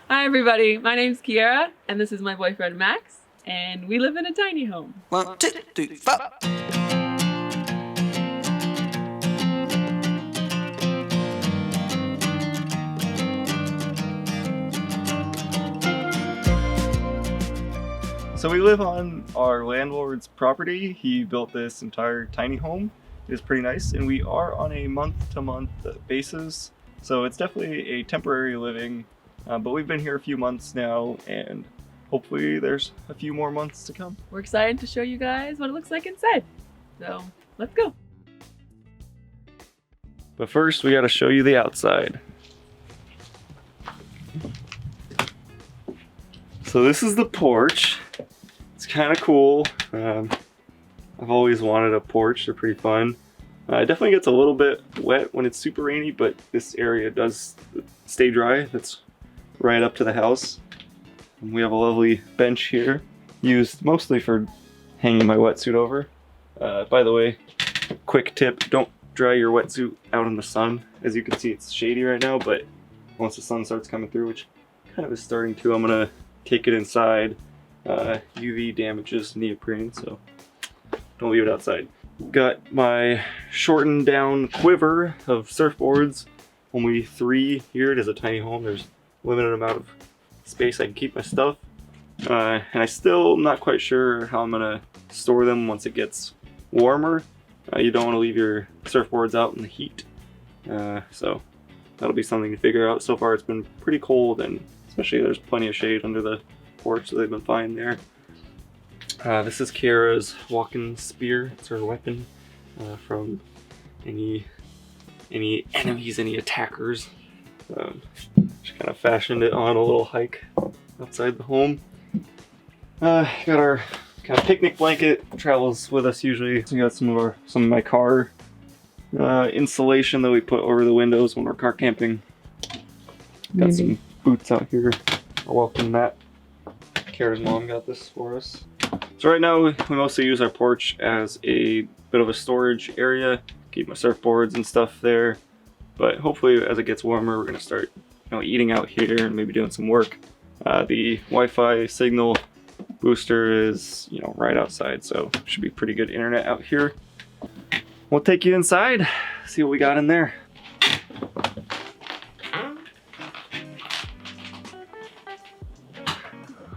Hi everybody, my name's Kiera, and this is my boyfriend Max, and we live in a tiny home. 1, 2, 3, 4. So we live on our landlord's property. He built this entire tiny home. It is pretty nice, and we are on a month-to-month basis. So it's definitely a temporary living, but we've been here a few months now, and hopefully there's a few more months to come. We're excited to show you guys what it looks like inside. So, let's go. But first, we gotta show you the outside. So this is the porch. It's kind of cool. I've always wanted a porch. They're pretty fun. It definitely gets a little bit wet when it's super rainy, but this area does stay dry. That's right up to the house. And we have a lovely bench here, used mostly for hanging my wetsuit over. By the way, quick tip, don't dry your wetsuit out in the sun. As you can see, it's shady right now, but once the sun starts coming through, which kind of is starting to, I'm gonna take it inside. UV damages neoprene, so don't leave it outside. Got my shortened down quiver of surfboards. Only 3 here. It is a tiny home. There's a limited amount of space I can keep my stuff. And I still not quite sure how I'm gonna store them once it gets warmer. You don't want to leave your surfboards out in the heat. So that'll be something to figure out. So far it's been pretty cold, and especially there's plenty of shade under the porch, so they've been fine there. This is Kiera's walking spear. It's her weapon from any enemies, any attackers. She kind of fashioned it on a little hike outside the home. Got our kind of picnic blanket, travels with us usually. So we got some of my car insulation that we put over the windows when we're car camping. Got some boots out here. I welcome that. Kiera's mom got this for us. So right now we mostly use our porch as a bit of a storage area. Keep my surfboards and stuff there. But hopefully as it gets warmer, we're gonna start, eating out here and maybe doing some work. The Wi-Fi signal booster is, right outside, so should be pretty good internet out here. We'll take you inside, see what we got in there.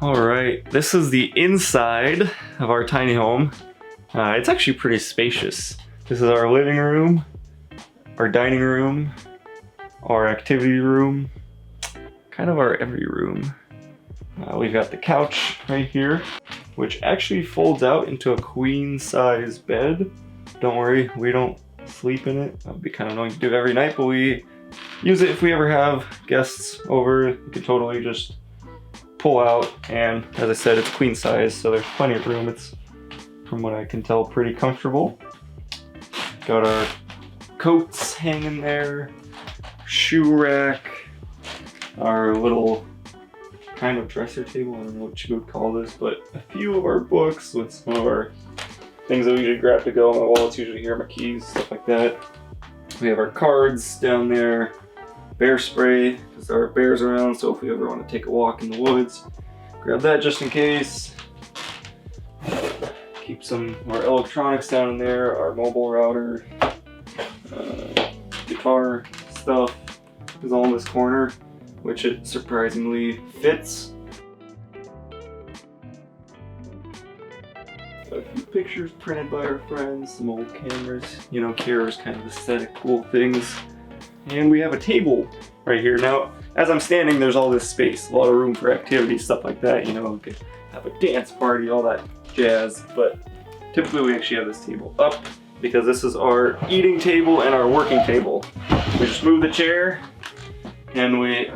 Alright, this is the inside of our tiny home. It's actually pretty spacious. This is our living room, our dining room, our activity room, kind of our every room. We've got the couch right here, which actually folds out into a queen size bed. Don't worry, we don't sleep in it. That would be kind of annoying to do every night, but we use it if we ever have guests over. You can totally just pull out, and as I said, it's queen size, so there's plenty of room. It's, from what I can tell, pretty comfortable. Got our coats hanging there, shoe rack, our little kind of dresser table, I don't know what you would call this, but a few of our books with some of our things that we usually grab to go. My wallet's usually here, my keys, stuff like that. We have our cards down there, bear spray, because there are bears around, so if we ever want to take a walk in the woods, grab that just in case. Keep some of our electronics down in there, our mobile router, guitar stuff is all in this corner, which it surprisingly fits. A few pictures printed by our friends, some old cameras, Kiera's kind of aesthetic cool things. And we have a table right here. Now, as I'm standing, there's all this space, a lot of room for activities, stuff like that. We could have a dance party, all that jazz. But typically we actually have this table up because this is our eating table and our working table. We just move the chair and we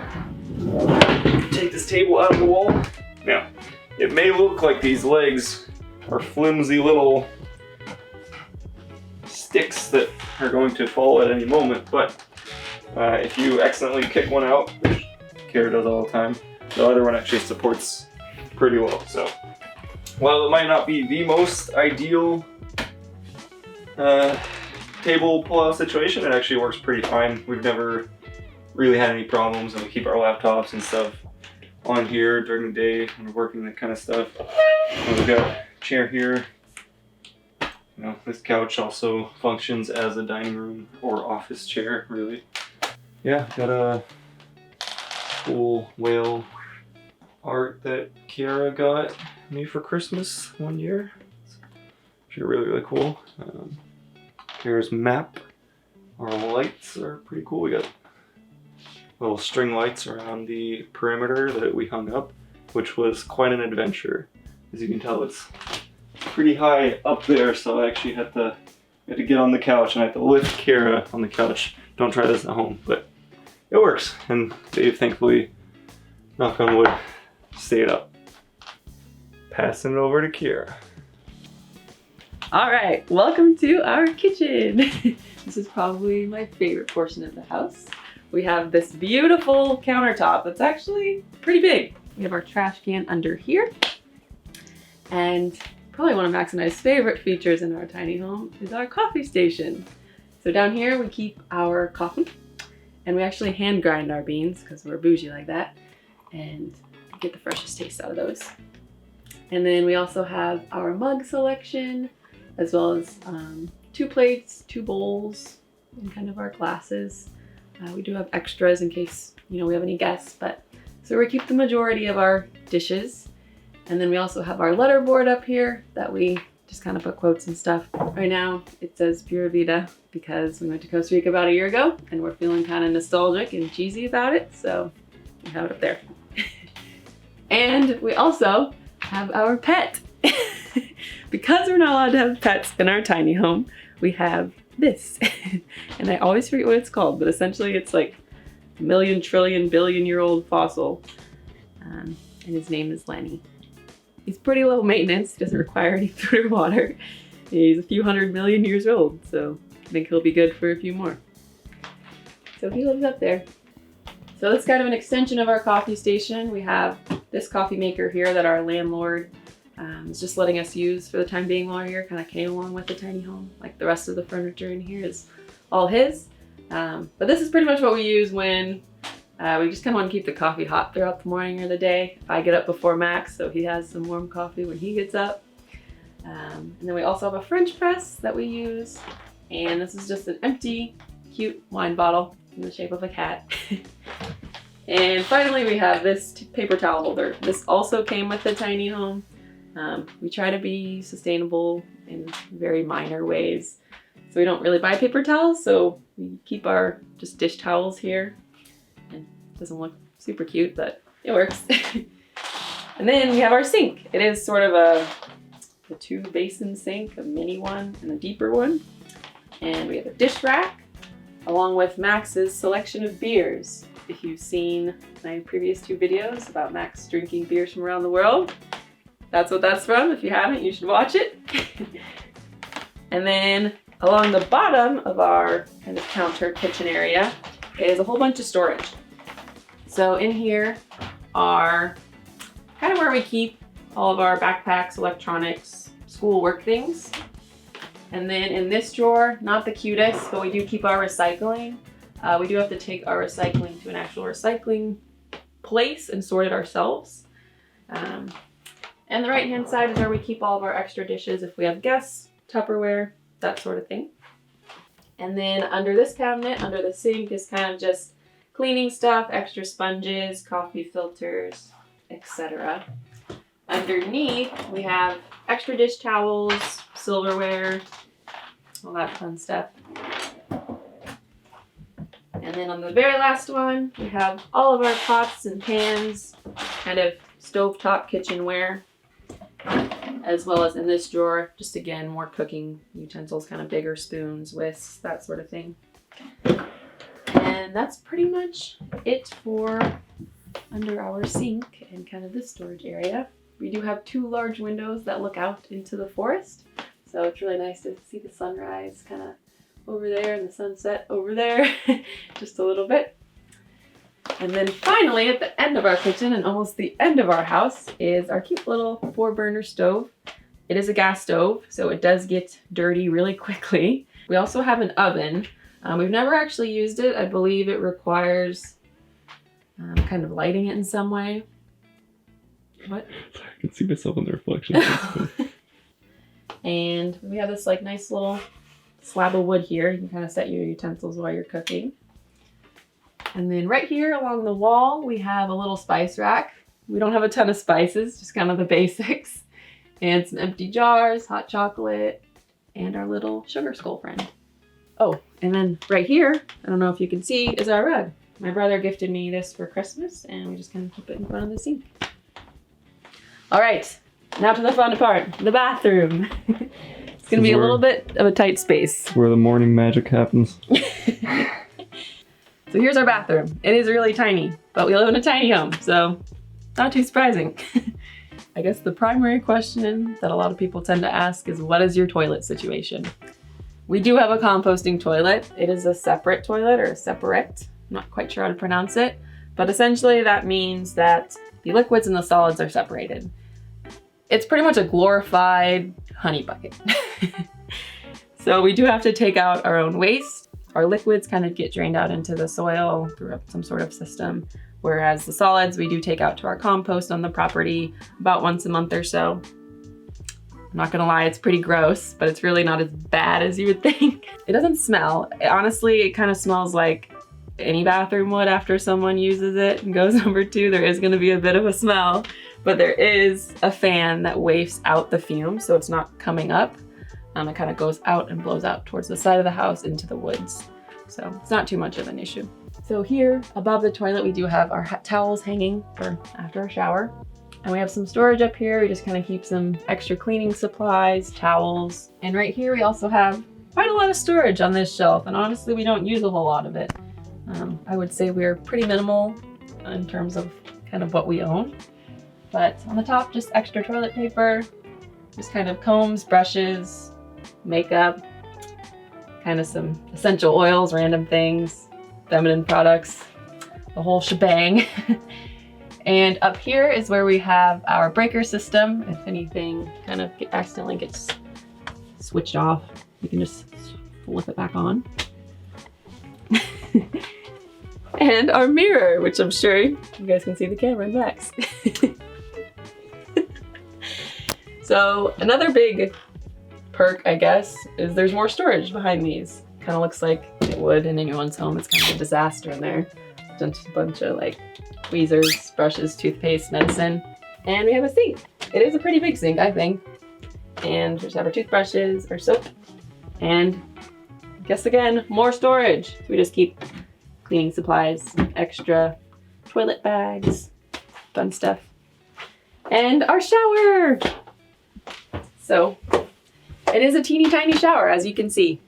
take this table out of the wall. Now, it may look like these legs are flimsy little sticks that are going to fall at any moment, but if you accidentally kick one out, which Kiera does all the time, the other one actually supports pretty well. So while it might not be the most ideal table pull-out situation, it actually works pretty fine. We've never really had any problems, and we keep our laptops and stuff on here during the day when we're working, that kind of stuff. And we've got a chair here. You know, this couch also functions as a dining room or office chair, really. Yeah, got a cool whale art that Kiera got me for Christmas one year. It's actually really, really cool. Here's map. Our lights are pretty cool. We got little string lights around the perimeter that we hung up, which was quite an adventure. As you can tell, it's pretty high up there, so I actually had to get on the couch and I had to lift Kiera on the couch. Don't try this at home, but it works. And Dave, thankfully, knock on wood, stayed up. Passing it over to Kiera. All right, welcome to our kitchen. This is probably my favorite portion of the house. We have this beautiful countertop that's actually pretty big. We have our trash can under here. And probably one of Max and I's favorite features in our tiny home is our coffee station. So down here we keep our coffee, and we actually hand grind our beans because we're bougie like that and get the freshest taste out of those. And then we also have our mug selection, as well as 2 plates, 2 bowls, and kind of our glasses. We do have extras in case, you know, we have any guests, but so we keep the majority of our dishes. And then we also have our letterboard up here that we just kind of put quotes and stuff. Right now it says Pura Vida because we went to Costa Rica about a year ago and we're feeling kind of nostalgic and cheesy about it, so we have it up there. And we also have our pet. Because we're not allowed to have pets in our tiny home, we have this. And I always forget what it's called, but essentially it's like a million, trillion, billion-year-old fossil. And his name is Lenny. He's pretty low maintenance, doesn't require any food or water. He's a few 100 million years old, so I think he'll be good for a few more. So he lives up there. So that's kind of an extension of our coffee station. We have this coffee maker here that our landlord is just letting us use for the time being while we're here. Kind of came along with the tiny home. Like the rest of the furniture in here is all his. But this is pretty much what we use when we just kind of want to keep the coffee hot throughout the morning or the day. If I get up before Max, so he has some warm coffee when he gets up. And then we also have a French press that we use. And this is just an empty, cute wine bottle in the shape of a cat. And finally, we have this paper towel holder. This also came with the tiny home. We try to be sustainable in very minor ways. So we don't really buy paper towels, so we keep our just dish towels here. And it doesn't look super cute, but it works. And then we have our sink. It is sort of a 2-basin sink, a mini one and a deeper one. And we have a dish rack, along with Max's selection of beers. If you've seen my previous 2 videos about Max drinking beers from around the world, that's what that's from. If you haven't, you should watch it. And then along the bottom of our kind of counter kitchen area is a whole bunch of storage. So in here are kind of where we keep all of our backpacks, electronics, school work things. And then in this drawer, not the cutest, but we do keep our recycling. We do have to take our recycling to an actual recycling place and sort it ourselves. And the right-hand side is where we keep all of our extra dishes if we have guests, Tupperware, that sort of thing. And then under this cabinet, under the sink, is kind of just cleaning stuff, extra sponges, coffee filters, etc. Underneath, we have extra dish towels, silverware, all that fun stuff. And then on the very last one, we have all of our pots and pans, kind of stovetop kitchenware, as well as in this drawer, just again, more cooking utensils, kind of bigger spoons, whisks, that sort of thing. And that's pretty much it for under our sink and kind of this storage area. We do have 2 large windows that look out into the forest. So it's really nice to see the sunrise kind of over there and the sunset over there just a little bit. And then finally, at the end of our kitchen and almost the end of our house is our cute little 4-burner stove. It is a gas stove, so it does get dirty really quickly. We also have an oven. We've never actually used it. I believe it requires kind of lighting it in some way. What? Sorry, I can see myself in the reflection. And we have this like nice little slab of wood here. You can kind of set your utensils while you're cooking. And then right here along the wall, we have a little spice rack. We don't have a ton of spices, just kind of the basics. And some empty jars, hot chocolate, and our little sugar skull friend. Oh, and then right here, I don't know if you can see, is our rug. My brother gifted me this for Christmas, and we just kind of keep it in front of the sink. All right, now to the fun part, the bathroom. It's gonna be a little bit of a tight space. Where the morning magic happens. So here's our bathroom. It is really tiny, but we live in a tiny home, so not too surprising. I guess the primary question that a lot of people tend to ask is, what is your toilet situation? We do have a composting toilet. It is a separate toilet, or a separate. I'm not quite sure how to pronounce it, but essentially that means that the liquids and the solids are separated. It's pretty much a glorified honey bucket. So we do have to take out our own waste. Our liquids kind of get drained out into the soil through some sort of system, whereas the solids we do take out to our compost on the property about once a month or so. I'm not gonna lie, it's pretty gross, but it's really not as bad as you would think. It doesn't smell. Honestly, it kind of smells like any bathroom would after someone uses it and goes number 2. There is gonna be a bit of a smell, but there is a fan that wafts out the fumes, so it's not coming up. It kind of goes out and blows out towards the side of the house into the woods. So it's not too much of an issue. So here above the toilet, we do have our towels hanging for after our shower. And we have some storage up here. We just kind of keep some extra cleaning supplies, towels. And right here, we also have quite a lot of storage on this shelf. And honestly, we don't use a whole lot of it. I would say we're pretty minimal in terms of kind of what we own. But on the top, just extra toilet paper, just kind of combs, brushes, makeup, kind of some essential oils, random things, feminine products, the whole shebang. And up here is where we have our breaker system. If anything kind of accidentally gets switched off, you can just flip it back on. And our mirror, which I'm sure you guys can see the camera in the back. So another big perk, I guess, is there's more storage behind these. Kind of looks like it would in anyone's home. It's kind of a disaster in there. Just a bunch of like tweezers, brushes, toothpaste, medicine, and we have a sink. It is a pretty big sink, I think. And we just have our toothbrushes, our soap, and guess again, more storage. So we just keep cleaning supplies, extra toilet bags, fun stuff, and our shower. So it is a teeny tiny shower, as you can see.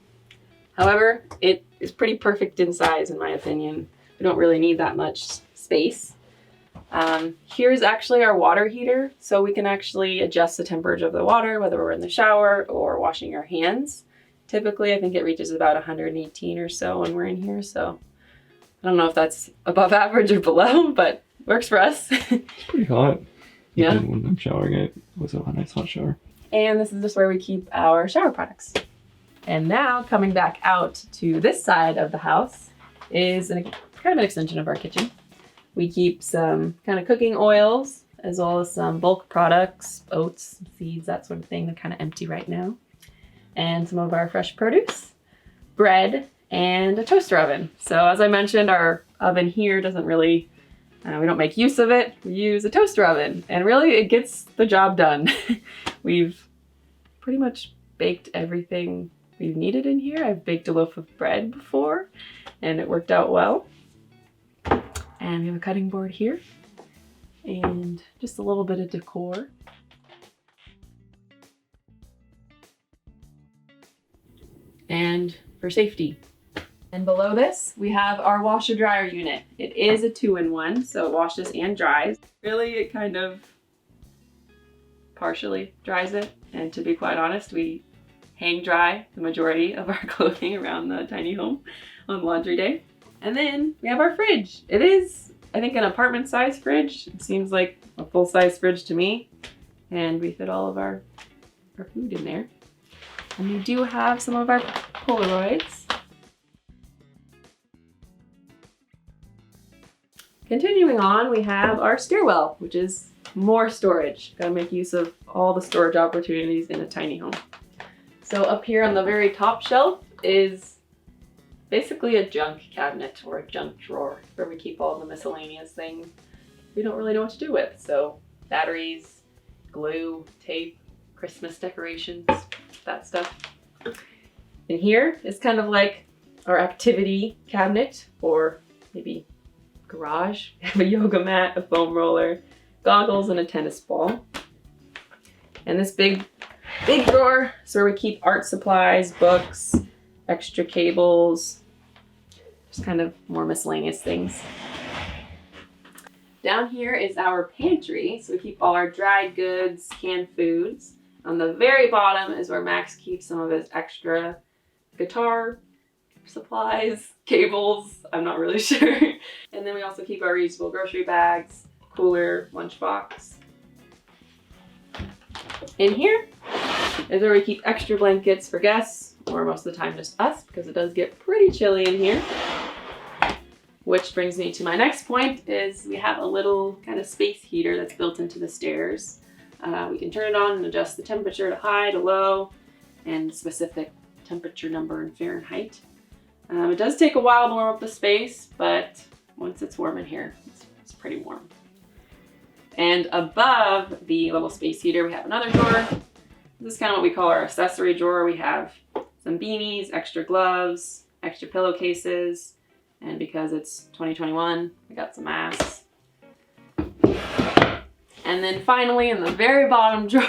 However, it is pretty perfect in size, in my opinion. We don't really need that much space. Here's actually our water heater, so we can actually adjust the temperature of the water, whether we're in the shower or washing our hands. Typically, I think it reaches about 118 or so when we're in here, so I don't know if that's above average or below, but works for us. It's pretty hot. Yeah. Even when I'm showering, it was a nice hot shower. And this is just where we keep our shower products. And now coming back out to this side of the house is kind of an extension of our kitchen. We keep some kind of cooking oils, as well as some bulk products, oats, seeds, that sort of thing. They're kind of empty right now. And some of our fresh produce, bread, and a toaster oven. So as I mentioned, our oven here doesn't really, we don't make use of it. We use a toaster oven, and really it gets the job done. We've pretty much baked everything we've needed in here. I've baked a loaf of bread before, and it worked out well. And we have a cutting board here, and just a little bit of decor. And for safety. And below this, we have our washer dryer unit. It is a 2-in-1, so it washes and dries. Really, it kind of partially dries it. And to be quite honest, we hang dry the majority of our clothing around the tiny home on laundry day. And then we have our fridge. It is, I think, an apartment size fridge. It seems like a full size fridge to me. And we fit all of our food in there. And we do have some of our Polaroids. Continuing on, we have our stairwell, which is more storage. Gotta make use of all the storage opportunities in a tiny home. So up here on the very top shelf is basically a junk cabinet or a junk drawer where we keep all the miscellaneous things we don't really know what to do with. So batteries, glue, tape, Christmas decorations, that stuff. And here is kind of like our activity cabinet, or maybe garage. We have a yoga mat, a foam roller, goggles, and a tennis ball. And this big drawer is where we keep art supplies, books, extra cables, just kind of more miscellaneous things. Down here is our pantry, so we keep all our dried goods, canned foods. On the very bottom is where Max keeps some of his extra guitar supplies, cables, I'm not really sure. And then we also keep our reusable grocery bags, cooler, lunchbox. In here is where we keep extra blankets for guests, or most of the time just us, because it does get pretty chilly in here. Which brings me to my next point, is we have a little kind of space heater that's built into the stairs. We can turn it on and adjust the temperature to high, to low, and specific temperature number in Fahrenheit. It does take a while to warm up the space, but once it's warm in here, it's pretty warm. And above the little space heater, we have another drawer. This is kind of what we call our accessory drawer. We have some beanies, extra gloves, extra pillowcases, and because it's 2021, we got some masks. And then finally, in the very bottom drawer,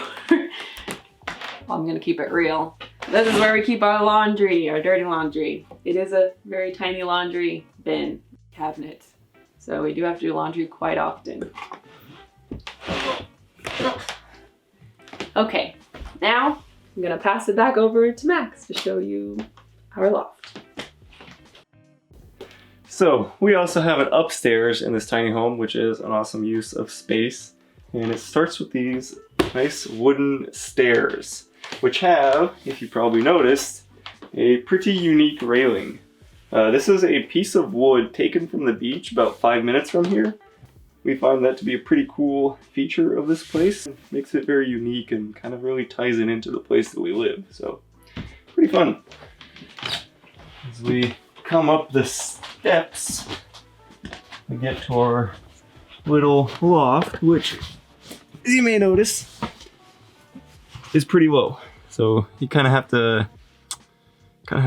I'm gonna keep it real. This is where we keep our laundry, our dirty laundry. It is a very tiny laundry bin cabinet, so we do have to do laundry quite often. Okay, now I'm gonna pass it back over to Max to show you our loft. So we also have an upstairs in this tiny home, which is an awesome use of space. And it starts with these nice wooden stairs, which have, if you probably noticed, a pretty unique railing. This is a piece of wood taken from the beach about 5 minutes from here. We find that to be a pretty cool feature of this place. It makes it very unique and kind of really ties it into the place that we live. So, pretty fun. As we come up the steps, we get to our little loft, which, as you may notice, is pretty low. So you kind of have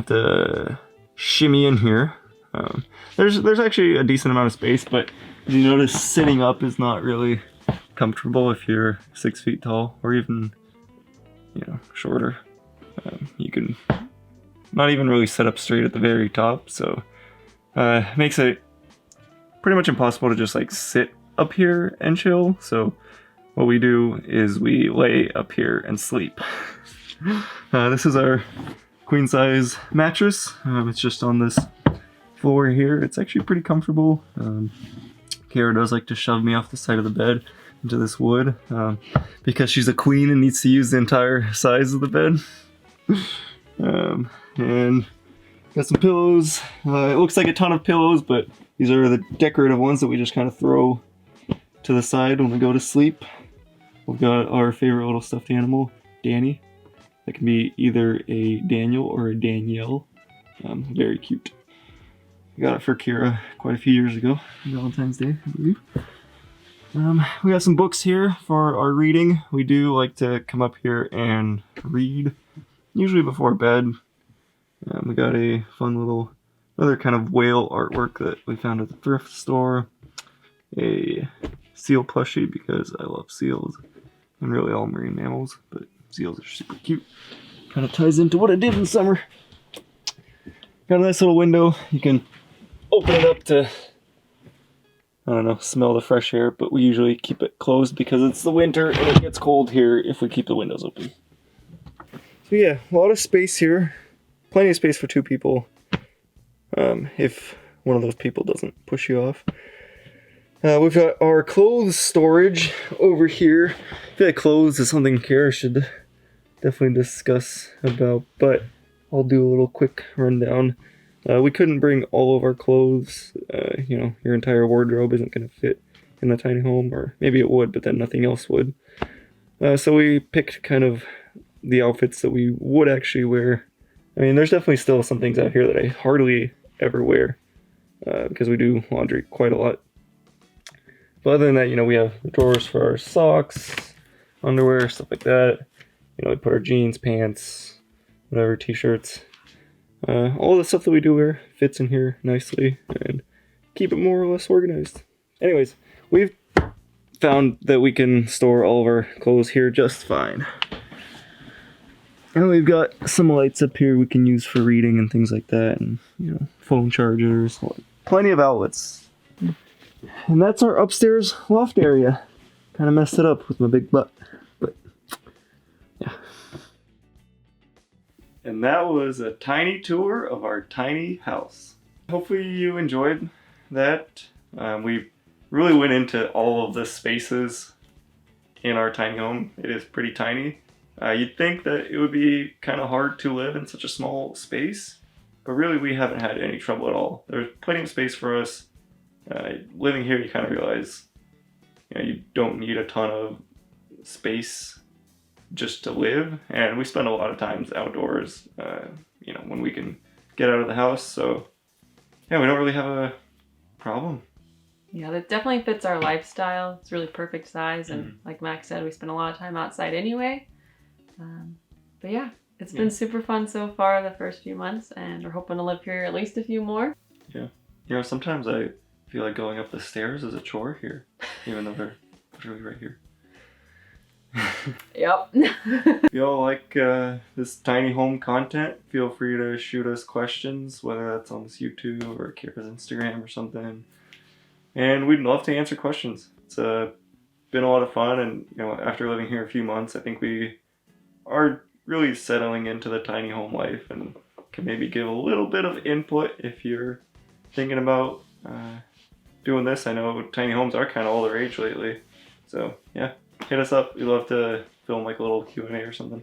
to shimmy in here. There's actually a decent amount of space, but as you notice, sitting up is not really comfortable if you're 6 feet tall or even, shorter. You can not even really sit up straight at the very top, so it makes it pretty much impossible to just like sit up here and chill. So what we do is we lay up here and sleep. This is our queen size mattress. It's just on this floor here. It's actually pretty comfortable. Kiera does like to shove me off the side of the bed into this wood because she's a queen and needs to use the entire size of the bed. And got some pillows. It looks like a ton of pillows, but these are the decorative ones that we just kind of throw to the side when we go to sleep. We've got our favorite little stuffed animal, Danny. That can be either a Daniel or a Danielle. Very cute. We got it for Kiera quite a few years ago, Valentine's Day, I believe. We got some books here for our reading. We do like to come up here and read, usually before bed. We got a fun little, other kind of whale artwork that we found at the thrift store. A seal plushie because I love seals. And really all marine mammals, but seals are super cute. Kind of ties into what I did in the summer. Got a nice little window. You can open it up to, I don't know, smell the fresh air, but we usually keep it closed because it's the winter and it gets cold here if we keep the windows open. So yeah, a lot of space here. Plenty of space for 2 people. If one of those people doesn't push you off. We've got our clothes storage over here. I feel like clothes is something Kiera should definitely discuss about, but I'll do a little quick rundown. We couldn't bring all of our clothes. Your entire wardrobe isn't going to fit in the tiny home, or maybe it would, but then nothing else would. So we picked kind of the outfits that we would actually wear. I mean, there's definitely still some things out here that I hardly ever wear because we do laundry quite a lot. But other than that, we have drawers for our socks, underwear, stuff like that. We put our jeans, pants, whatever, t-shirts. All the stuff that we do wear fits in here nicely and keep it more or less organized. Anyways, we've found that we can store all of our clothes here just fine. And we've got some lights up here we can use for reading and things like that, and phone chargers, plenty of outlets. And that's our upstairs loft area. Kind of messed it up with my big butt, but yeah. And that was a tiny tour of our tiny house. Hopefully you enjoyed that. We really went into all of the spaces in our tiny home. It is pretty tiny. You'd think that it would be kind of hard to live in such a small space, but really we haven't had any trouble at all. There's plenty of space for us. Living here, you kind of realize you don't need a ton of space just to live, and we spend a lot of times outdoors when we can get out of the house, so yeah, we don't really have a problem. Yeah, that definitely fits our lifestyle. It's really perfect size, and like Max said, we spend a lot of time outside anyway. But yeah, it's been super fun so far the first few months, and we're hoping to live here at least a few more. Yeah. Sometimes I feel like going up the stairs is a chore here, even though they're literally right here. Yep. If y'all like this tiny home content, feel free to shoot us questions, whether that's on this YouTube or Kiera's Instagram or something. And we'd love to answer questions. It's been a lot of fun, and after living here a few months, I think we are really settling into the tiny home life and can maybe give a little bit of input if you're thinking about doing this. I know tiny homes are kind of all the rage lately, so yeah, hit us up. We'd love to film like a little Q&A or something.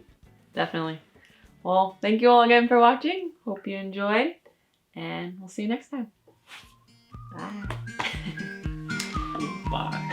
Definitely. Well, thank you all again for watching. Hope you enjoyed, and we'll see you next time. Bye. Bye.